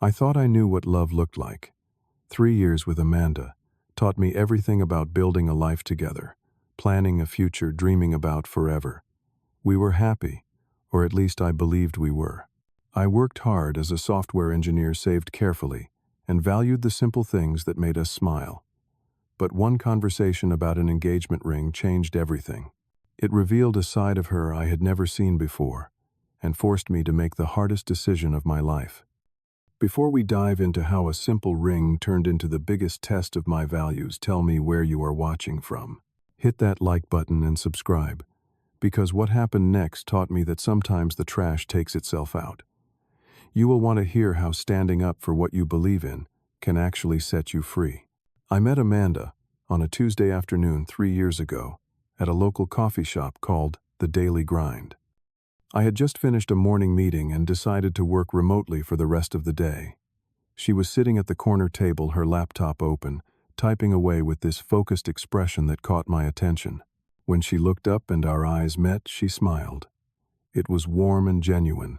I thought I knew what love looked like. 3 years with Amanda taught me everything about building a life together, planning a future, dreaming about forever. We were happy, or at least I believed we were. I worked hard as a software engineer, saved carefully, and valued the simple things that made us smile. But one conversation about an engagement ring changed everything. It revealed a side of her I had never seen before, and forced me to make the hardest decision of my life. Before we dive into how a simple ring turned into the biggest test of my values, tell me where you are watching from. Hit that like button and subscribe, because what happened next taught me that sometimes the trash takes itself out. You will want to hear how standing up for what you believe in can actually set you free. I met Amanda on a Tuesday afternoon 3 years ago at a local coffee shop called The Daily Grind. I had just finished a morning meeting and decided to work remotely for the rest of the day. She was sitting at the corner table, her laptop open, typing away with this focused expression that caught my attention. When she looked up and our eyes met, she smiled. It was warm and genuine,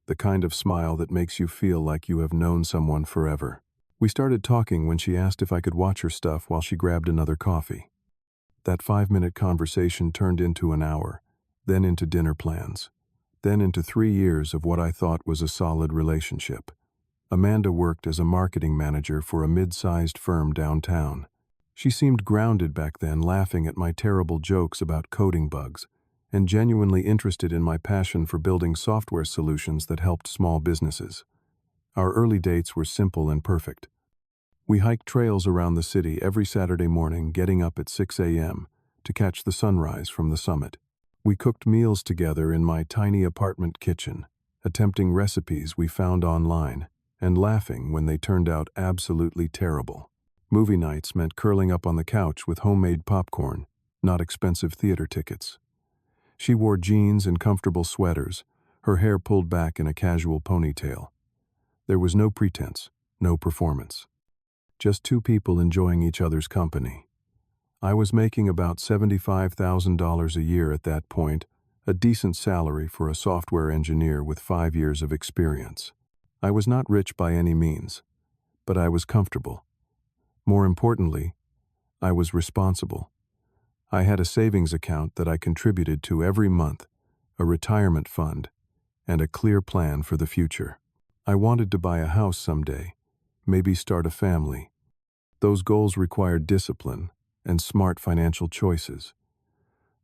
the kind of smile that makes you feel like you have known someone forever. We started talking when she asked if I could watch her stuff while she grabbed another coffee. That 5-minute conversation turned into an hour, then into dinner plans. Then into 3 years of what I thought was a solid relationship. Amanda worked as a marketing manager for a mid-sized firm downtown. She seemed grounded back then, laughing at my terrible jokes about coding bugs, and genuinely interested in my passion for building software solutions that helped small businesses. Our early dates were simple and perfect. We hiked trails around the city every Saturday morning, getting up at 6 a.m. to catch the sunrise from the summit. We cooked meals together in my tiny apartment kitchen, attempting recipes we found online, and laughing when they turned out absolutely terrible. Movie nights meant curling up on the couch with homemade popcorn, not expensive theater tickets. She wore jeans and comfortable sweaters, her hair pulled back in a casual ponytail. There was no pretense, no performance. Just two people enjoying each other's company. I was making about $75,000 a year at that point, a decent salary for a software engineer with 5 years of experience. I was not rich by any means, but I was comfortable. More importantly, I was responsible. I had a savings account that I contributed to every month, a retirement fund, and a clear plan for the future. I wanted to buy a house someday, maybe start a family. Those goals required discipline and smart financial choices.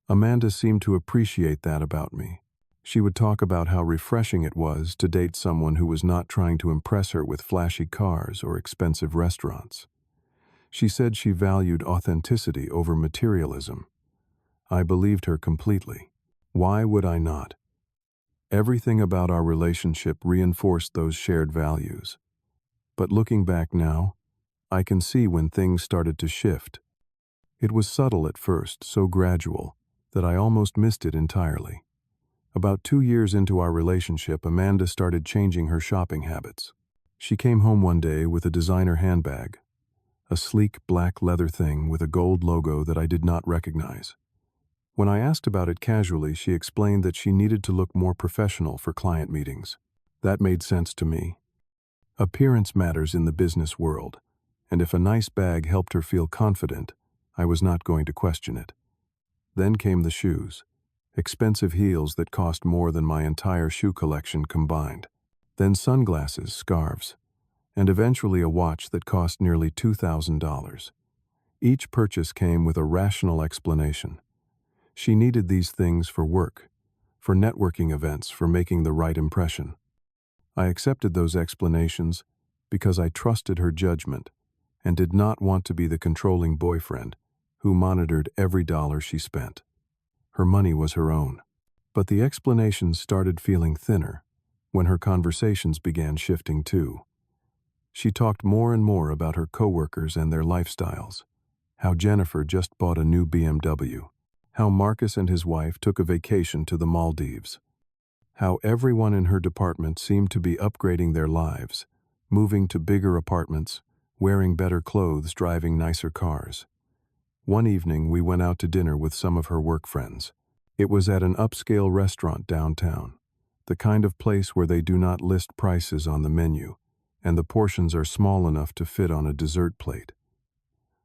Amanda seemed to appreciate that about me. She would talk about how refreshing it was to date someone who was not trying to impress her with flashy cars or expensive restaurants. She said she valued authenticity over materialism. I believed her completely. Why would I not? Everything about our relationship reinforced those shared values. But looking back now, I can see when things started to shift. It was subtle at first, so gradual, that I almost missed it entirely. About 2 years into our relationship, Amanda started changing her shopping habits. She came home one day with a designer handbag, a sleek black leather thing with a gold logo that I did not recognize. When I asked about it casually, she explained that she needed to look more professional for client meetings. That made sense to me. Appearance matters in the business world, and if a nice bag helped her feel confident, I was not going to question it. Then came the shoes, expensive heels that cost more than my entire shoe collection combined. Then sunglasses, scarves, and eventually a watch that cost nearly $2,000. Each purchase came with a rational explanation. She needed these things for work, for networking events, for making the right impression. I accepted those explanations because I trusted her judgment and did not want to be the controlling boyfriend who monitored every dollar she spent. Her money was her own. But the explanations started feeling thinner when her conversations began shifting too. She talked more and more about her coworkers and their lifestyles, how Jennifer just bought a new BMW, how Marcus and his wife took a vacation to the Maldives, how everyone in her department seemed to be upgrading their lives, moving to bigger apartments, wearing better clothes, driving nicer cars. One evening, we went out to dinner with some of her work friends. It was at an upscale restaurant downtown, the kind of place where they do not list prices on the menu, and the portions are small enough to fit on a dessert plate.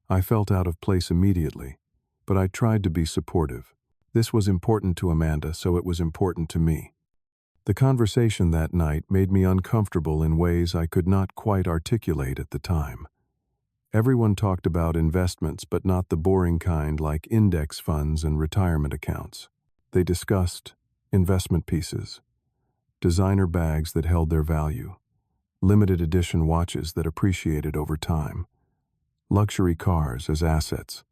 I felt out of place immediately, but I tried to be supportive. This was important to Amanda, so it was important to me. The conversation that night made me uncomfortable in ways I could not quite articulate at the time. Everyone talked about investments, but not the boring kind like index funds and retirement accounts. They discussed investment pieces, designer bags that held their value, limited edition watches that appreciated over time, luxury cars as assets.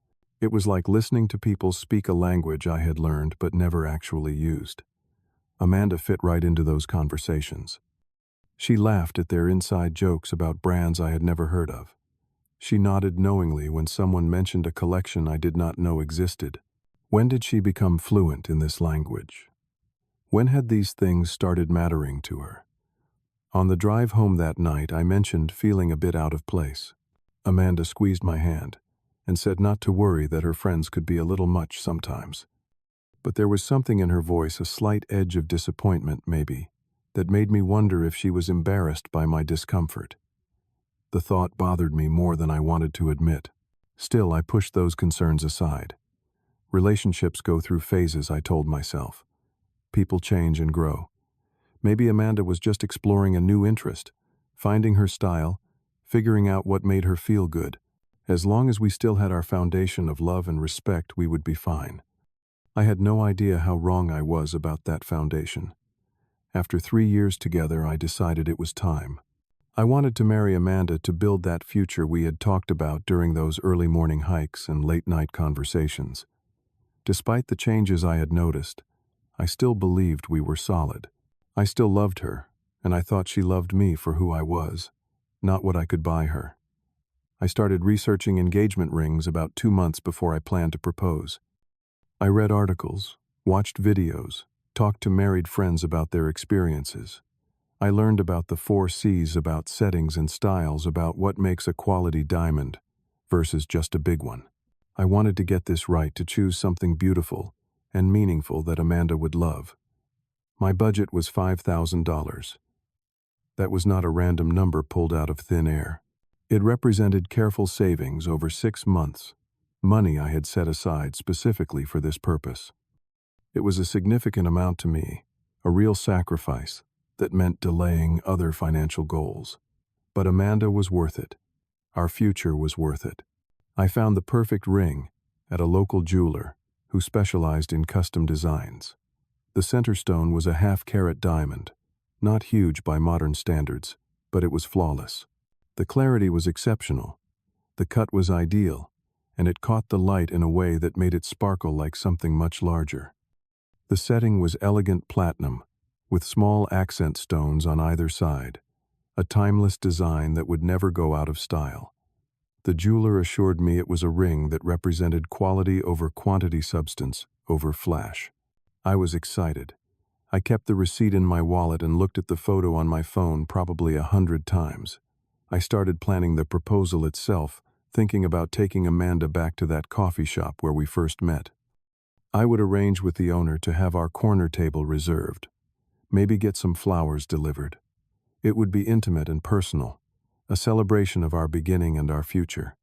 It was like listening to people speak a language I had learned but never actually used. Amanda fit right into those conversations. She laughed at their inside jokes about brands I had never heard of. She nodded knowingly when someone mentioned a collection I did not know existed. When did she become fluent in this language? When had these things started mattering to her? On the drive home that night, I mentioned feeling a bit out of place. Amanda squeezed my hand and said not to worry, that her friends could be a little much sometimes. But there was something in her voice, a slight edge of disappointment maybe, that made me wonder if she was embarrassed by my discomfort. The thought bothered me more than I wanted to admit. Still, I pushed those concerns aside. Relationships go through phases, I told myself. People change and grow. Maybe Amanda was just exploring a new interest, finding her style, figuring out what made her feel good. As long as we still had our foundation of love and respect, we would be fine. I had no idea how wrong I was about that foundation. After 3 years together, I decided it was time. I wanted to marry Amanda to build that future we had talked about during those early morning hikes and late-night conversations. Despite the changes I had noticed, I still believed we were solid. I still loved her, and I thought she loved me for who I was, not what I could buy her. I started researching engagement rings about 2 months before I planned to propose. I read articles, watched videos, talked to married friends about their experiences. I learned about the 4 C's, about settings and styles, about what makes a quality diamond versus just a big one. I wanted to get this right, to choose something beautiful and meaningful that Amanda would love. My budget was $5,000. That was not a random number pulled out of thin air. It represented careful savings over 6 months, money I had set aside specifically for this purpose. It was a significant amount to me, a real sacrifice that meant delaying other financial goals. But Amanda was worth it. Our future was worth it. I found the perfect ring at a local jeweler who specialized in custom designs. The center stone was a half-carat diamond, not huge by modern standards, but it was flawless. The clarity was exceptional, the cut was ideal, and it caught the light in a way that made it sparkle like something much larger. The setting was elegant platinum, with small accent stones on either side, a timeless design that would never go out of style. The jeweler assured me it was a ring that represented quality over quantity, substance over flash. I was excited. I kept the receipt in my wallet and looked at the photo on my phone probably 100 times. I started planning the proposal itself, thinking about taking Amanda back to that coffee shop where we first met. I would arrange with the owner to have our corner table reserved. Maybe get some flowers delivered. It would be intimate and personal, a celebration of our beginning and our future.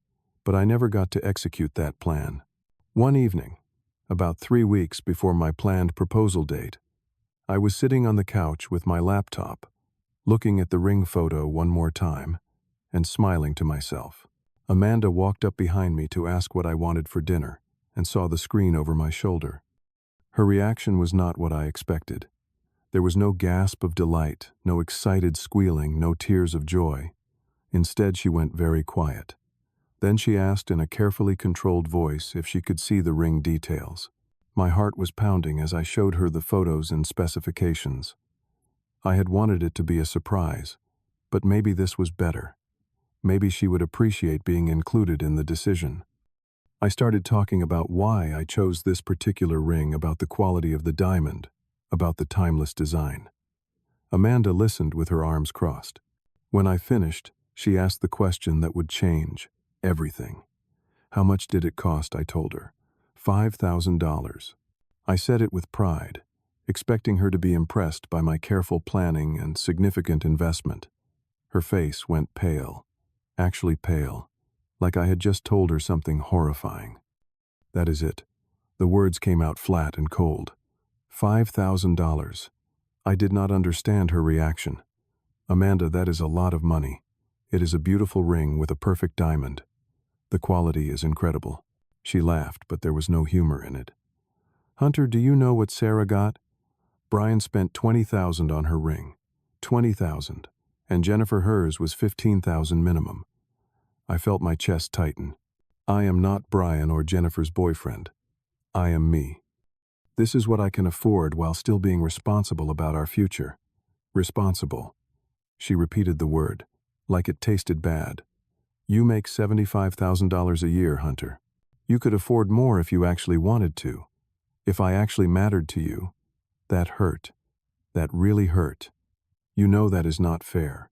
But I never got to execute that plan. One evening, about 3 weeks before my planned proposal date, I was sitting on the couch with my laptop, looking at the ring photo one more time, and smiling to myself. Amanda walked up behind me to ask what I wanted for dinner, and saw the screen over my shoulder. Her reaction was not what I expected. There was no gasp of delight, no excited squealing, no tears of joy. Instead, she went very quiet. Then she asked in a carefully controlled voice if she could see the ring details. My heart was pounding as I showed her the photos and specifications. I had wanted it to be a surprise, but maybe this was better. Maybe she would appreciate being included in the decision. I started talking about why I chose this particular ring, about the quality of the diamond, about the timeless design. Amanda listened with her arms crossed. When I finished, she asked the question that would change everything. How much did it cost? I told her. $5,000. I said it with pride, expecting her to be impressed by my careful planning and significant investment. Her face went pale, actually pale, like I had just told her something horrifying. That is it. The words came out flat and cold. $5,000. I did not understand her reaction. Amanda, that is a lot of money. It is a beautiful ring with a perfect diamond. The quality is incredible. She laughed, but there was no humor in it. Hunter, do you know what Sarah got? Brian spent $20,000 on her ring. $20,000. And Jennifer hers was $15,000 minimum. I felt my chest tighten. I am not Brian or Jennifer's boyfriend. I am me. This is what I can afford while still being responsible about our future. Responsible. She repeated the word, like it tasted bad. You make $75,000 a year, Hunter. You could afford more if you actually wanted to. If I actually mattered to you. That hurt. That really hurt. You know that is not fair.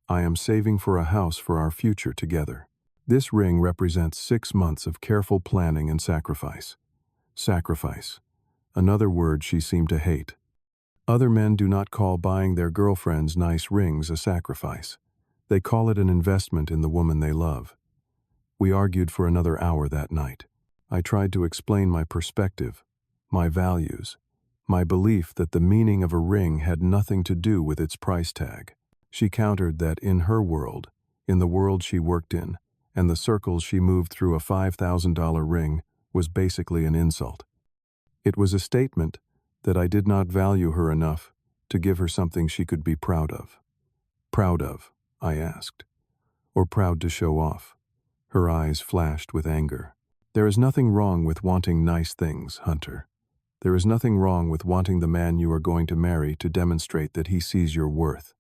I am saving for a house for our future together. This ring represents 6 months of careful planning and sacrifice. Sacrifice. Another word she seemed to hate. Other men do not call buying their girlfriends nice rings a sacrifice. They call it an investment in the woman they love. We argued for another hour that night. I tried to explain my perspective, my values, my belief that the meaning of a ring had nothing to do with its price tag. She countered that in her world, in the world she worked in, and the circles she moved through, a $5,000 ring was basically an insult. It was a statement that I did not value her enough to give her something she could be proud of. Proud of, I asked. Or proud to show off? Her eyes flashed with anger. There is nothing wrong with wanting nice things, Hunter. There is nothing wrong with wanting the man you are going to marry to demonstrate that he sees your worth.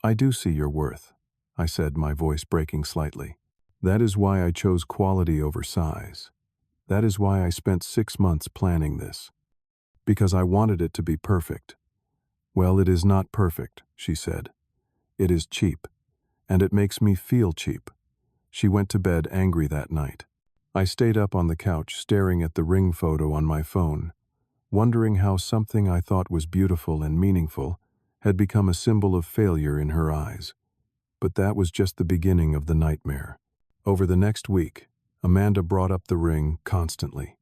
I do see your worth, I said, my voice breaking slightly. That is why I chose quality over size. That is why I spent 6 months planning this. Because I wanted it to be perfect. Well, it is not perfect, she said. It is cheap, and it makes me feel cheap. She went to bed angry that night. I stayed up on the couch staring at the ring photo on my phone, wondering how something I thought was beautiful and meaningful had become a symbol of failure in her eyes. But that was just the beginning of the nightmare. Over the next week, Amanda brought up the ring constantly.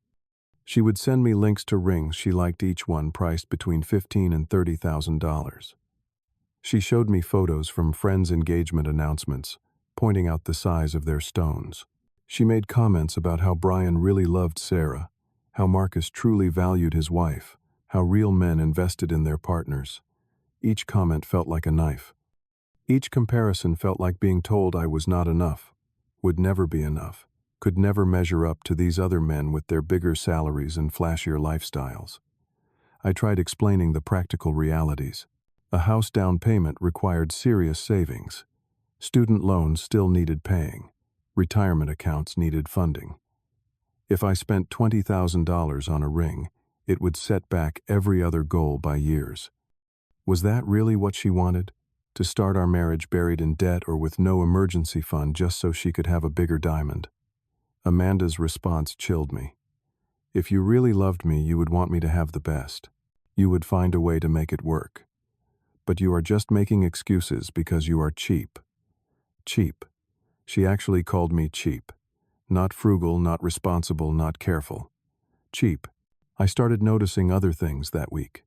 She would send me links to rings she liked, each one priced between $15,000 and $30,000. She showed me photos from friends' engagement announcements, pointing out the size of their stones. She made comments about how Brian really loved Sarah, how Marcus truly valued his wife, how real men invested in their partners. Each comment felt like a knife. Each comparison felt like being told I was not enough, would never be enough, could never measure up to these other men with their bigger salaries and flashier lifestyles. I tried explaining the practical realities. A house down payment required serious savings. Student loans still needed paying. Retirement accounts needed funding. If I spent $20,000 on a ring, it would set back every other goal by years. Was that really what she wanted? To start our marriage buried in debt or with no emergency fund just so she could have a bigger diamond? Amanda's response chilled me. If you really loved me, you would want me to have the best. You would find a way to make it work. But you are just making excuses because you are cheap. Cheap. She actually called me cheap. Not frugal, not responsible, not careful. Cheap. I started noticing other things that week.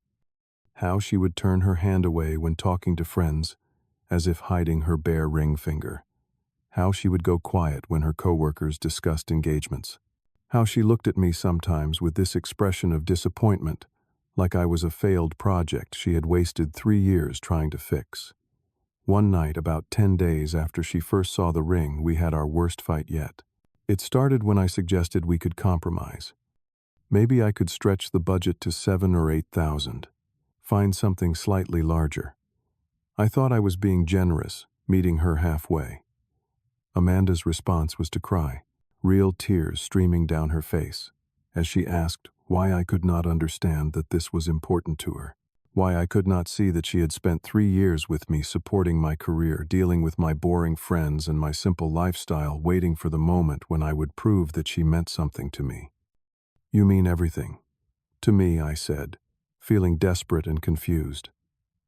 How she would turn her hand away when talking to friends, as if hiding her bare ring finger. How she would go quiet when her coworkers discussed engagements. How she looked at me sometimes with this expression of disappointment, like I was a failed project she had wasted 3 years trying to fix. One night, about 10 days after she first saw the ring, we had our worst fight yet. It started when I suggested we could compromise. Maybe I could stretch the budget to $7,000 or $8,000. Find something slightly larger. I thought I was being generous, meeting her halfway. Amanda's response was to cry, real tears streaming down her face, as she asked why I could not understand that this was important to her. Why I could not see that she had spent 3 years with me supporting my career, dealing with my boring friends and my simple lifestyle, waiting for the moment when I would prove that she meant something to me. You mean everything. To me, I said, feeling desperate and confused.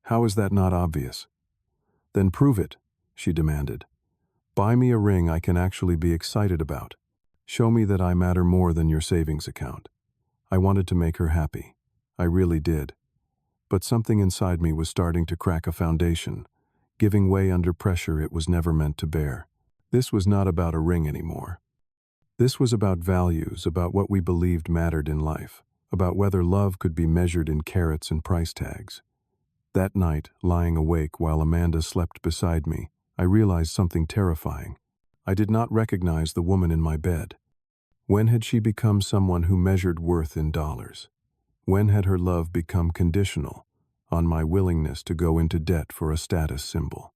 How is that not obvious? Then prove it. she demanded. Buy me a ring I can actually be excited about. Show me that I matter more than your savings account. I wanted to make her happy. I really did. But something inside me was starting to crack a foundation, giving way under pressure it was never meant to bear. This was not about a ring anymore. This was about values, about what we believed mattered in life, about whether love could be measured in carats and price tags. That night, lying awake while Amanda slept beside me, I realized something terrifying. I did not recognize the woman in my bed. When had she become someone who measured worth in dollars? When had her love become conditional on my willingness to go into debt for a status symbol?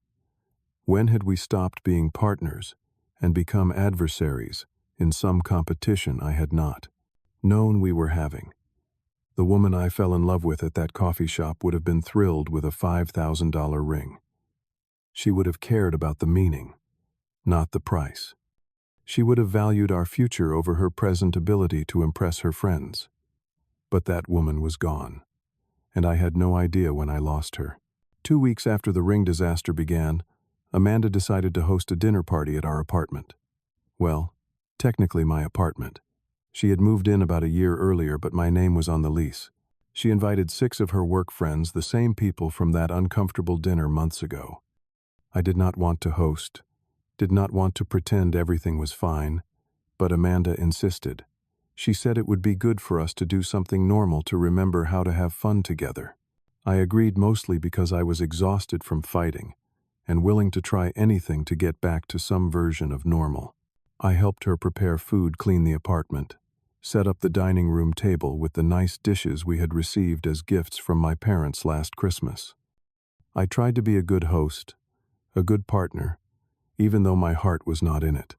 When had we stopped being partners and become adversaries in some competition I had not known we were having? The woman I fell in love with at that coffee shop would have been thrilled with a $5,000 ring. She would have cared about the meaning, not the price. She would have valued our future over her present ability to impress her friends. But that woman was gone, and I had no idea when I lost her. 2 weeks after the ring disaster began, Amanda decided to host a dinner party at our apartment. Well, technically my apartment. She had moved in about a year earlier, but my name was on the lease. She invited 6 of her work friends, the same people from that uncomfortable dinner months ago. I did not want to host, did not want to pretend everything was fine, but Amanda insisted. She said it would be good for us to do something normal to remember how to have fun together. I agreed mostly because I was exhausted from fighting and willing to try anything to get back to some version of normal. I helped her prepare food, clean the apartment, set up the dining room table with the nice dishes we had received as gifts from my parents last Christmas. I tried to be a good host, a good partner, even though my heart was not in it.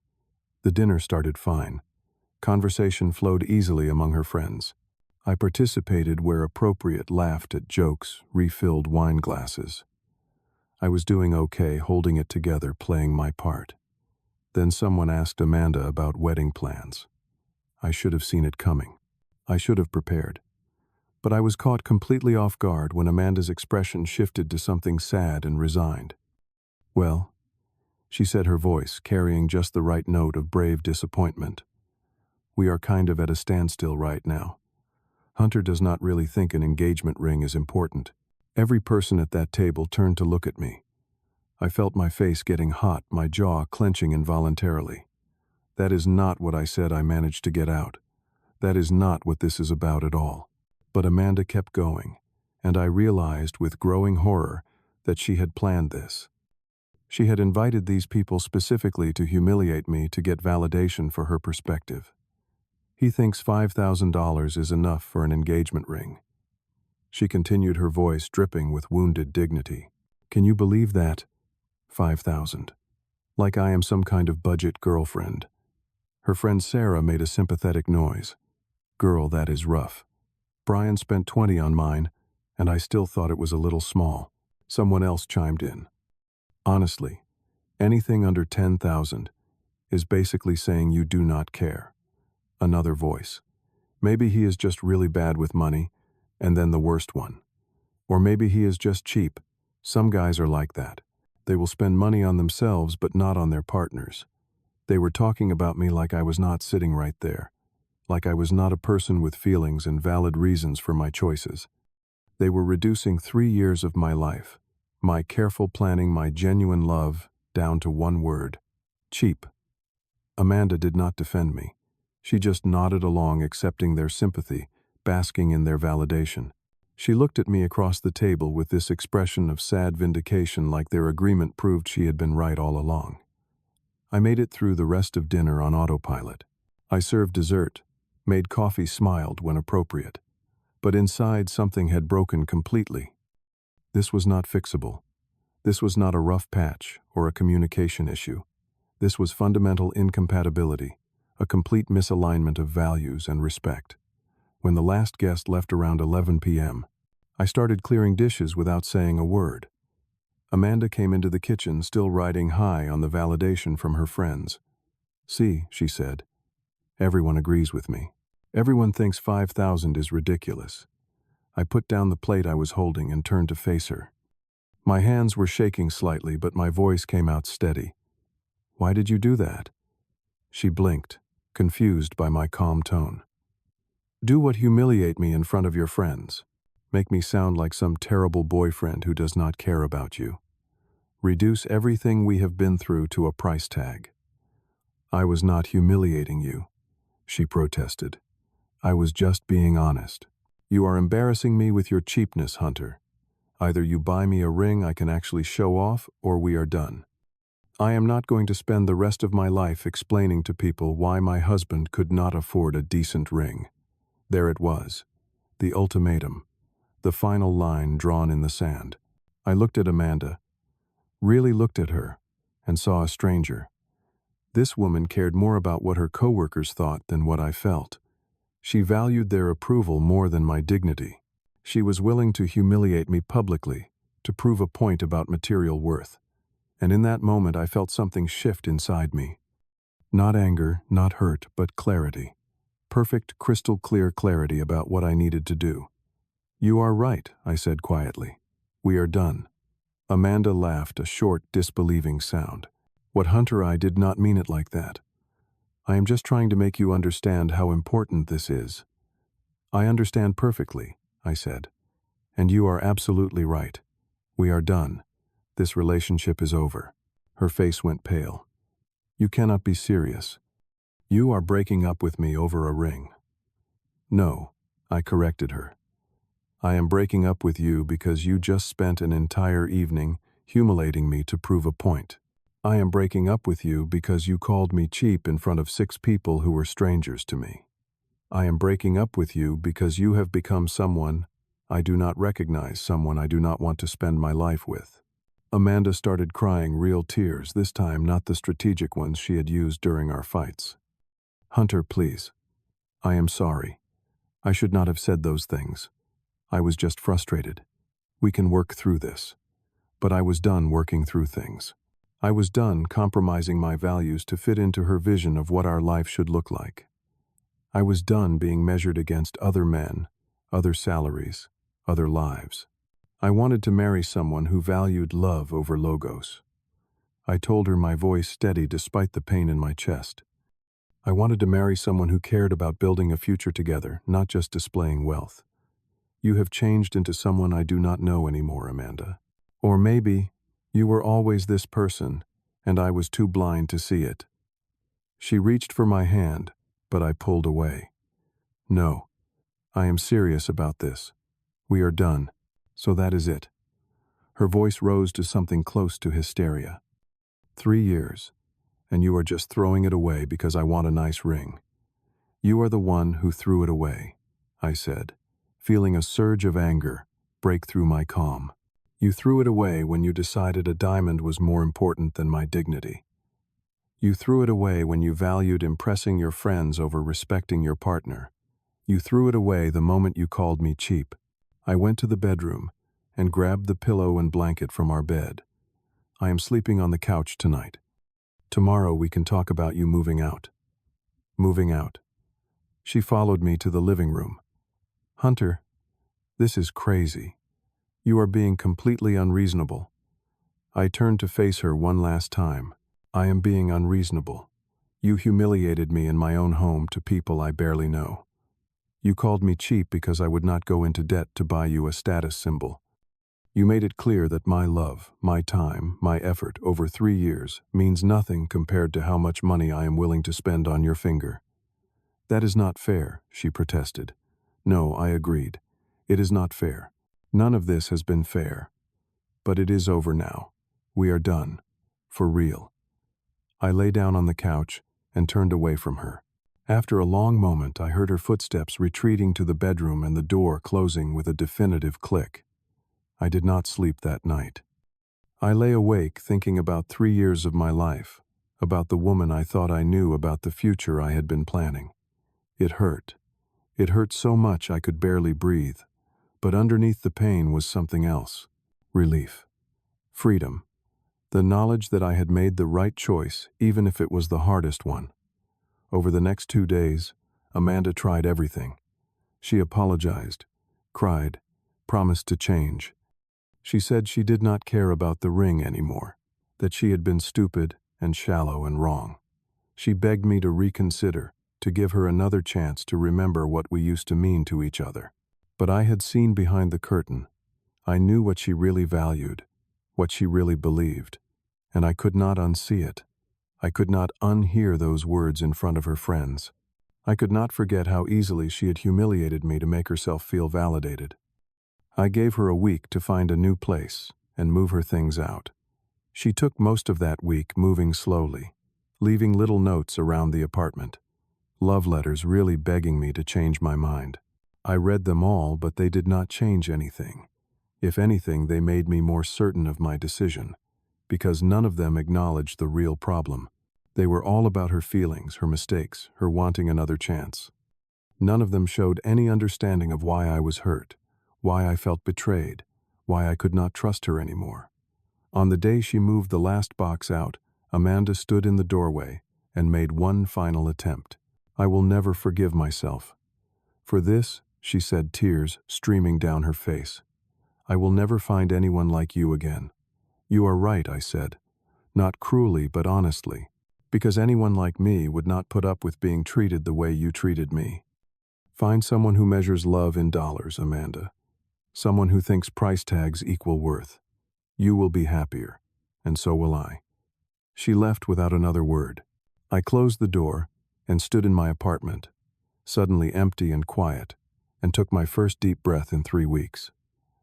The dinner started fine. Conversation flowed easily among her friends. I participated where appropriate, laughed at jokes, refilled wine glasses. I was doing okay, holding it together, playing my part. Then someone asked Amanda about wedding plans. I should have seen it coming. I should have prepared. But I was caught completely off guard when Amanda's expression shifted to something sad and resigned. Well, she said, her voice carrying just the right note of brave disappointment. We are kind of at a standstill right now. Hunter does not really think an engagement ring is important. Every person at that table turned to look at me. I felt my face getting hot, my jaw clenching involuntarily. That is not what I said I managed to get out. That is not what this is about at all. But Amanda kept going, and I realized with growing horror that she had planned this. She had invited these people specifically to humiliate me to get validation for her perspective. He thinks $5,000 is enough for an engagement ring. She continued, her voice dripping with wounded dignity. Can you believe that? 5,000. Like I am some kind of budget girlfriend. Her friend Sarah made a sympathetic noise. Girl, that is rough. Brian spent 20 on mine, and I still thought it was a little small. Someone else chimed in. Honestly, anything under 10,000 is basically saying you do not care. Another voice. Maybe he is just really bad with money, and then the worst one. Or maybe he is just cheap. Some guys are like that. They will spend money on themselves but not on their partners. They were talking about me like I was not sitting right there, like I was not a person with feelings and valid reasons for my choices. They were reducing 3 years of my life, my careful planning, my genuine love, down to one word: cheap. Amanda did not defend me. She just nodded along, accepting their sympathy, basking in their validation. She looked at me across the table with this expression of sad vindication, like their agreement proved she had been right all along. I made it through the rest of dinner on autopilot. I served dessert, made coffee, smiled when appropriate. But inside something had broken completely. This was not fixable. This was not a rough patch or a communication issue. This was fundamental incompatibility, a complete misalignment of values and respect. When the last guest left around 11 p.m., I started clearing dishes without saying a word. Amanda came into the kitchen, still riding high on the validation from her friends. See, she said, everyone agrees with me. Everyone thinks 5,000 is ridiculous. I put down the plate I was holding and turned to face her. My hands were shaking slightly, but my voice came out steady. "Why did you do that?" She blinked, confused by my calm tone. "Do what humiliate me in front of your friends. Make me sound like some terrible boyfriend who does not care about you. Reduce everything we have been through to a price tag." "I was not humiliating you," she protested. "I was just being honest. You are embarrassing me with your cheapness, Hunter. Either you buy me a ring I can actually show off, or we are done. I am not going to spend the rest of my life explaining to people why my husband could not afford a decent ring." There it was, the ultimatum, the final line drawn in the sand. I looked at Amanda, really looked at her, and saw a stranger. This woman cared more about what her coworkers thought than what I felt. She valued their approval more than my dignity. She was willing to humiliate me publicly, to prove a point about material worth. And in that moment I felt something shift inside me. Not anger, not hurt, but clarity. Perfect, crystal clear clarity about what I needed to do. "You are right," I said quietly. "We are done." Amanda laughed, a short, disbelieving sound. "What, Hunter, I did not mean it like that. I am just trying to make you understand how important this is." "I understand perfectly," I said. "And you are absolutely right. We are done. This relationship is over." Her face went pale. "You cannot be serious. You are breaking up with me over a ring." "No," I corrected her. "I am breaking up with you because you just spent an entire evening humiliating me to prove a point. I am breaking up with you because you called me cheap in front of 6 people who were strangers to me. I am breaking up with you because you have become someone I do not recognize, someone I do not want to spend my life with." Amanda started crying, real tears, this time not the strategic ones she had used during our fights. "Hunter, please. I am sorry. I should not have said those things. I was just frustrated. We can work through this." But I was done working through things. I was done compromising my values to fit into her vision of what our life should look like. I was done being measured against other men, other salaries, other lives. I wanted to marry someone who valued love over logos. I told her, my voice steady despite the pain in my chest. I wanted to marry someone who cared about building a future together, not just displaying wealth. "You have changed into someone I do not know anymore, Amanda. Or maybe you were always this person, and I was too blind to see it." She reached for my hand, but I pulled away. "No, I am serious about this. We are done. So that is it." Her voice rose to something close to hysteria. 3 years, and you are just throwing it away because I want a nice ring. You are the one who threw it away," I said, feeling a surge of anger break through my calm. "You threw it away when you decided a diamond was more important than my dignity. You threw it away when you valued impressing your friends over respecting your partner. You threw it away the moment you called me cheap." I went to the bedroom and grabbed the pillow and blanket from our bed. "I am sleeping on the couch tonight. Tomorrow we can talk about you moving out." "Moving out?" She followed me to the living room. "Hunter, this is crazy. You are being completely unreasonable." I turned to face her one last time. "I am being unreasonable. You humiliated me in my own home to people I barely know. You called me cheap because I would not go into debt to buy you a status symbol. You made it clear that my love, my time, my effort over 3 years means nothing compared to how much money I am willing to spend on your finger." "That is not fair," she protested. "No," I agreed. "It is not fair. None of this has been fair. But it is over now. We are done. For real." I lay down on the couch and turned away from her. After a long moment, I heard her footsteps retreating to the bedroom and the door closing with a definitive click. I did not sleep that night. I lay awake thinking about 3 years of my life, about the woman I thought I knew, about the future I had been planning. It hurt. It hurt so much I could barely breathe. But underneath the pain was something else. Relief. Freedom. The knowledge that I had made the right choice, even if it was the hardest one. Over the next 2 days, Amanda tried everything. She apologized, cried, promised to change. She said she did not care about the ring anymore, that she had been stupid and shallow and wrong. She begged me to reconsider, to give her another chance to remember what we used to mean to each other. But I had seen behind the curtain. I knew what she really valued, what she really believed, and I could not unsee it. I could not unhear those words in front of her friends. I could not forget how easily she had humiliated me to make herself feel validated. I gave her a week to find a new place and move her things out. She took most of that week moving slowly, leaving little notes around the apartment, love letters really begging me to change my mind. I read them all, but they did not change anything. If anything, they made me more certain of my decision, because none of them acknowledged the real problem. They were all about her feelings, her mistakes, her wanting another chance. None of them showed any understanding of why I was hurt, why I felt betrayed, why I could not trust her anymore. On the day she moved the last box out, Amanda stood in the doorway and made one final attempt. "I will never forgive myself. For this," she said, tears streaming down her face. "I will never find anyone like you again." "You are right," I said, not cruelly but honestly, because anyone like me would not put up with being treated the way you treated me. Find someone who measures love in dollars, Amanda. Someone who thinks price tags equal worth. You will be happier, and so will I. She left without another word. I closed the door and stood in my apartment, suddenly empty and quiet, and took my first deep breath in 3 weeks.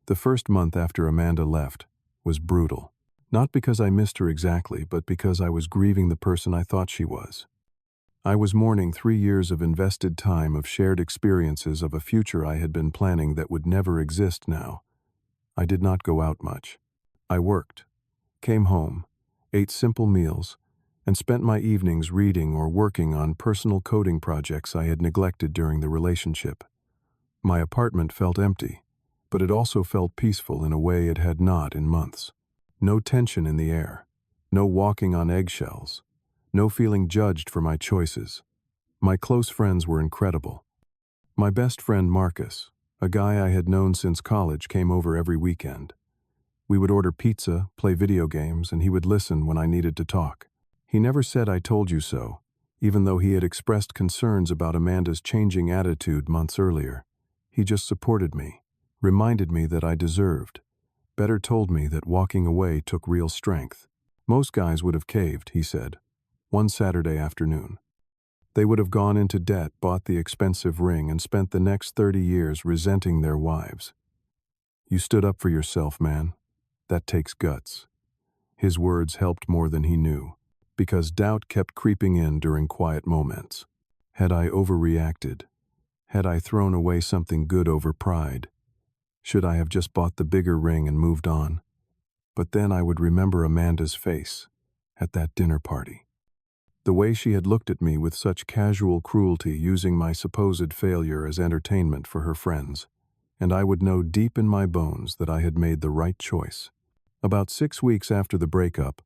The first month after Amanda left was brutal. Not because I missed her exactly, but because I was grieving the person I thought she was. I was mourning 3 years of invested time, of shared experiences, of a future I had been planning that would never exist now. I did not go out much. I worked, came home, ate simple meals, and spent my evenings reading or working on personal coding projects I had neglected during the relationship. My apartment felt empty, but it also felt peaceful in a way it had not in months. No tension in the air, no walking on eggshells, no feeling judged for my choices. My close friends were incredible. My best friend Marcus, a guy I had known since college, came over every weekend. We would order pizza, play video games, and he would listen when I needed to talk. He never said "I told you so," even though he had expressed concerns about Amanda's changing attitude months earlier. He just supported me, reminded me that I deserved, better told me that walking away took real strength. Most guys would have caved, he said, one Saturday afternoon. They would have gone into debt, bought the expensive ring, and spent the next 30 years resenting their wives. "You stood up for yourself, man. That takes guts." His words helped more than he knew, because doubt kept creeping in during quiet moments. Had I overreacted? Had I thrown away something good over pride? Should I have just bought the bigger ring and moved on? But then I would remember Amanda's face at that dinner party. The way she had looked at me with such casual cruelty, using my supposed failure as entertainment for her friends, and I would know deep in my bones that I had made the right choice. About 6 weeks after the breakup,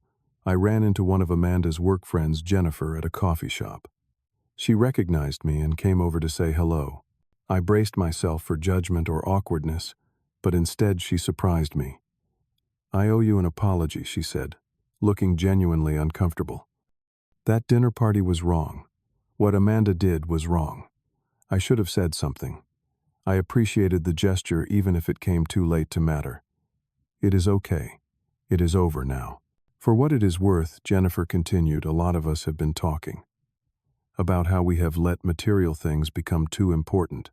I ran into one of Amanda's work friends, Jennifer, at a coffee shop. She recognized me and came over to say hello. I braced myself for judgment or awkwardness, but instead she surprised me. "I owe you an apology," she said, looking genuinely uncomfortable. "That dinner party was wrong. What Amanda did was wrong. I should have said something. I appreciated the gesture even if it came too late to matter. It is okay. It is over now." For what it is worth, Jennifer continued, a lot of us have been talking about how we have let material things become too important,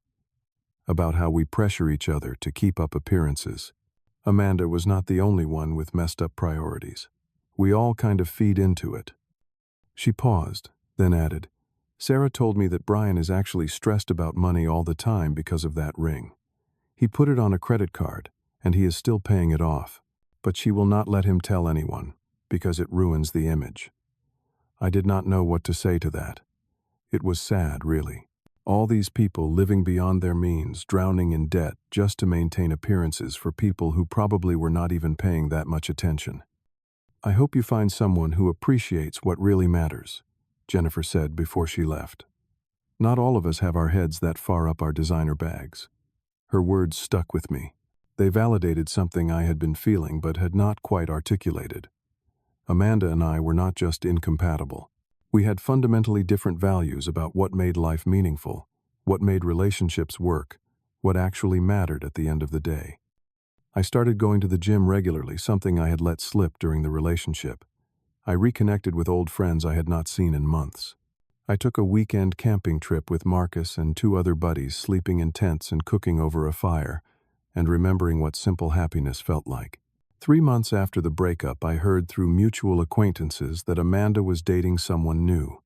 about how we pressure each other to keep up appearances. Amanda was not the only one with messed up priorities. We all kind of feed into it. She paused, then added, "Sarah told me that Brian is actually stressed about money all the time because of that ring. He put it on a credit card, and he is still paying it off, but she will not let him tell anyone, because it ruins the image." I did not know what to say to that. It was sad, really. All these people living beyond their means, drowning in debt just to maintain appearances for people who probably were not even paying that much attention. "I hope you find someone who appreciates what really matters," Jennifer said before she left. "Not all of us have our heads that far up our designer bags." Her words stuck with me. They validated something I had been feeling but had not quite articulated. Amanda and I were not just incompatible. We had fundamentally different values about what made life meaningful, what made relationships work, what actually mattered at the end of the day. I started going to the gym regularly, something I had let slip during the relationship. I reconnected with old friends I had not seen in months. I took a weekend camping trip with Marcus and 2 other buddies, sleeping in tents and cooking over a fire, and remembering what simple happiness felt like. 3 months after the breakup, I heard through mutual acquaintances that Amanda was dating someone new.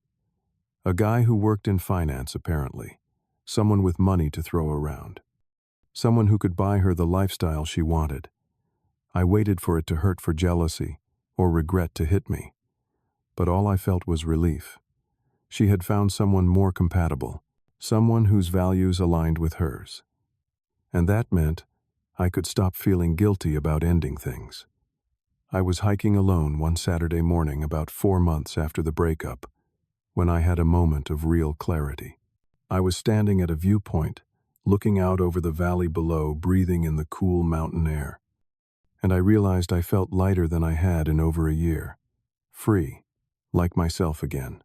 A guy who worked in finance, apparently. Someone with money to throw around. Someone who could buy her the lifestyle she wanted. I waited for it to hurt, for jealousy or regret to hit me. But all I felt was relief. She had found someone more compatible, someone whose values aligned with hers. And that meant I could stop feeling guilty about ending things. I was hiking alone one Saturday morning about 4 months after the breakup, when I had a moment of real clarity. I was standing at a viewpoint, looking out over the valley below, breathing in the cool mountain air. And I realized I felt lighter than I had in over a year. Free, like myself again.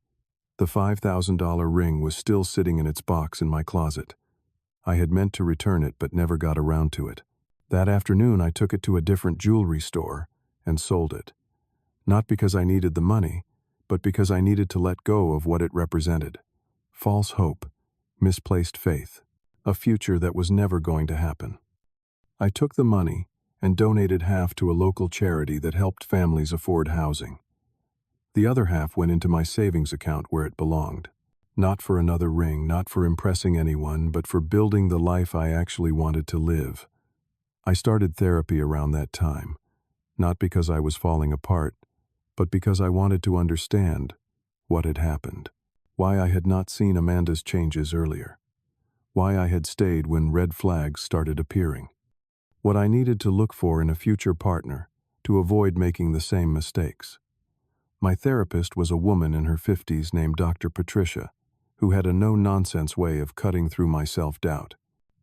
The $5,000 ring was still sitting in its box in my closet. I had meant to return it but never got around to it. That afternoon I took it to a different jewelry store and sold it. Not because I needed the money, but because I needed to let go of what it represented. False hope, misplaced faith, a future that was never going to happen. I took the money and donated half to a local charity that helped families afford housing. The other half went into my savings account where it belonged. Not for another ring, not for impressing anyone, but for building the life I actually wanted to live. I started therapy around that time, not because I was falling apart, but because I wanted to understand what had happened, why I had not seen Amanda's changes earlier, why I had stayed when red flags started appearing, what I needed to look for in a future partner to avoid making the same mistakes. My therapist was a woman in her 50s named Dr. Patricia, who had a no-nonsense way of cutting through my self-doubt.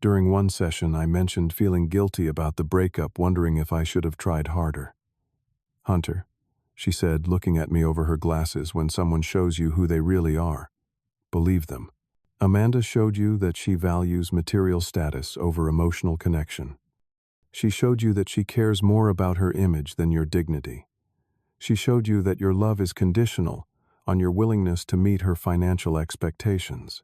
During one session, I mentioned feeling guilty about the breakup, wondering if I should have tried harder. "Hunter," she said, looking at me over her glasses, "when someone shows you who they really are, believe them. Amanda showed you that she values material status over emotional connection. She showed you that she cares more about her image than your dignity. She showed you that your love is conditional on your willingness to meet her financial expectations.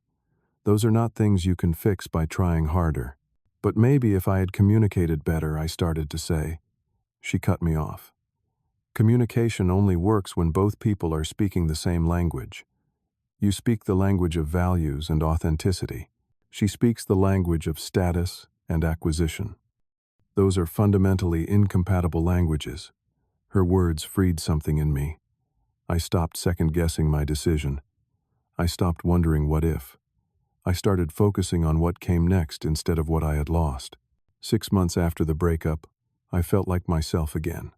Those are not things you can fix by trying harder." "But maybe if I had communicated better," I started to say. She cut me off. "Communication only works when both people are speaking the same language. You speak the language of values and authenticity. She speaks the language of status and acquisition. Those are fundamentally incompatible languages." Her words freed something in me. I stopped second-guessing my decision. I stopped wondering what if. I started focusing on what came next instead of what I had lost. 6 months after the breakup, I felt like myself again.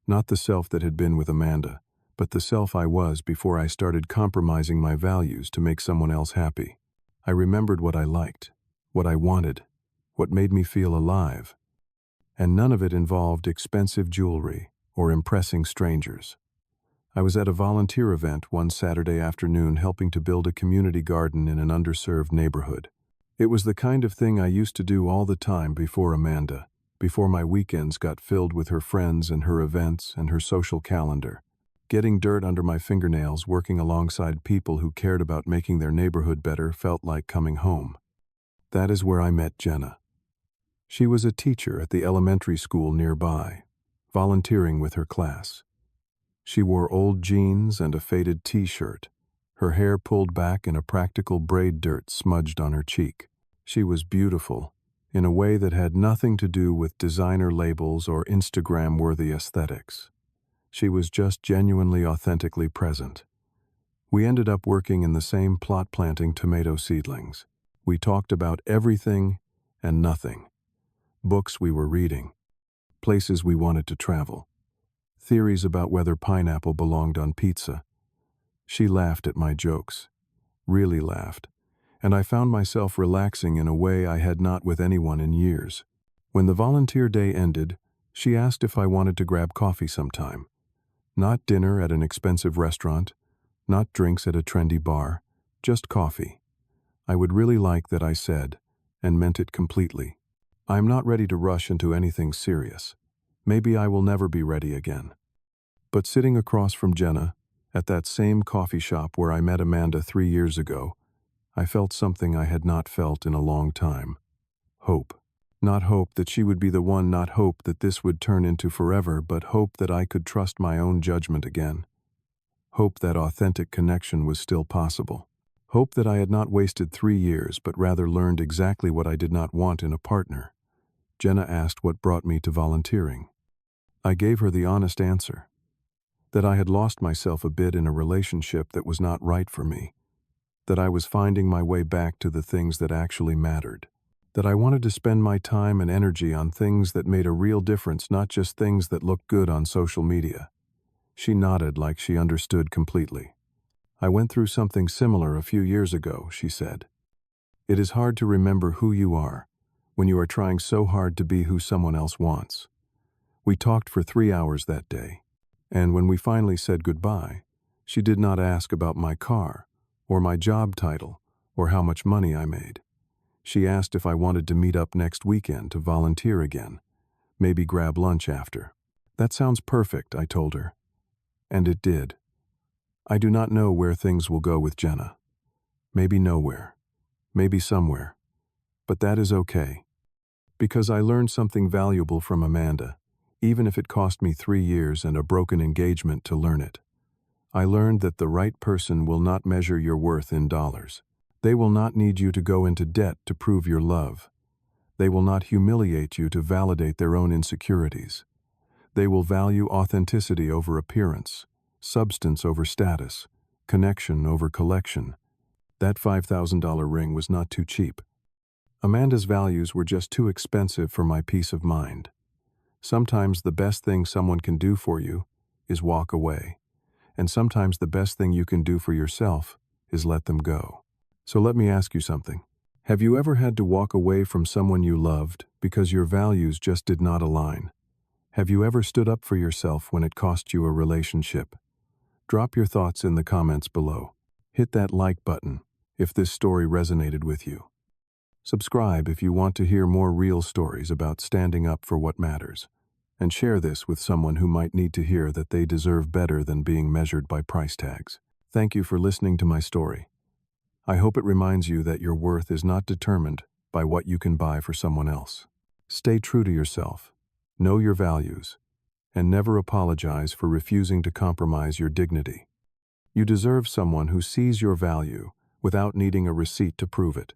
Not the self that had been with Amanda, but the self I was before I started compromising my values to make someone else happy. I remembered what I liked, what I wanted, what made me feel alive. And none of it involved expensive jewelry or impressing strangers. I was at a volunteer event one Saturday afternoon helping to build a community garden in an underserved neighborhood. It was the kind of thing I used to do all the time before Amanda, before my weekends got filled with her friends and her events and her social calendar. Getting dirt under my fingernails, working alongside people who cared about making their neighborhood better, felt like coming home. That is where I met Jenna. She was a teacher at the elementary school nearby, volunteering with her class. She wore old jeans and a faded t-shirt, her hair pulled back in a practical braid, dirt smudged on her cheek. She was beautiful, in a way that had nothing to do with designer labels or Instagram-worthy aesthetics. She was just genuinely, authentically present. We ended up working in the same plot, planting tomato seedlings. We talked about everything and nothing. Books we were reading, places we wanted to travel, theories about whether pineapple belonged on pizza. She laughed at my jokes, really laughed, and I found myself relaxing in a way I had not with anyone in years. When the volunteer day ended, she asked if I wanted to grab coffee sometime. Not dinner at an expensive restaurant, not drinks at a trendy bar, just coffee. I would really like that, I said, and meant it completely. I am not ready to rush into anything serious. Maybe I will never be ready again. But sitting across from Jenna, at that same coffee shop where I met Amanda 3 years ago, I felt something I had not felt in a long time. Hope. Not hope that she would be the one, not hope that this would turn into forever, but hope that I could trust my own judgment again. Hope that authentic connection was still possible. Hope that I had not wasted 3 years, but rather learned exactly what I did not want in a partner. Jenna asked what brought me to volunteering. I gave her the honest answer. That I had lost myself a bit in a relationship that was not right for me. That I was finding my way back to the things that actually mattered. That I wanted to spend my time and energy on things that made a real difference, not just things that looked good on social media. She nodded like she understood completely. I went through something similar a few years ago, she said. It is hard to remember who you are when you are trying so hard to be who someone else wants. We talked for 3 hours that day, and when we finally said goodbye, she did not ask about my car, or my job title, or how much money I made. She asked if I wanted to meet up next weekend to volunteer again, maybe grab lunch after. That sounds perfect, I told her. And it did. I do not know where things will go with Jenna. Maybe nowhere. Maybe somewhere. But that is okay. Because I learned something valuable from Amanda, even if it cost me 3 years and a broken engagement to learn it. I learned that the right person will not measure your worth in dollars. They will not need you to go into debt to prove your love. They will not humiliate you to validate their own insecurities. They will value authenticity over appearance, substance over status, connection over collection. That $5,000 ring was not too cheap. Amanda's values were just too expensive for my peace of mind. Sometimes the best thing someone can do for you is walk away. And sometimes the best thing you can do for yourself is let them go. So let me ask you something. Have you ever had to walk away from someone you loved because your values just did not align? Have you ever stood up for yourself when it cost you a relationship? Drop your thoughts in the comments below. Hit that like button if this story resonated with you. Subscribe if you want to hear more real stories about standing up for what matters. And share this with someone who might need to hear that they deserve better than being measured by price tags. Thank you for listening to my story. I hope it reminds you that your worth is not determined by what you can buy for someone else. Stay true to yourself, know your values, and never apologize for refusing to compromise your dignity. You deserve someone who sees your value without needing a receipt to prove it.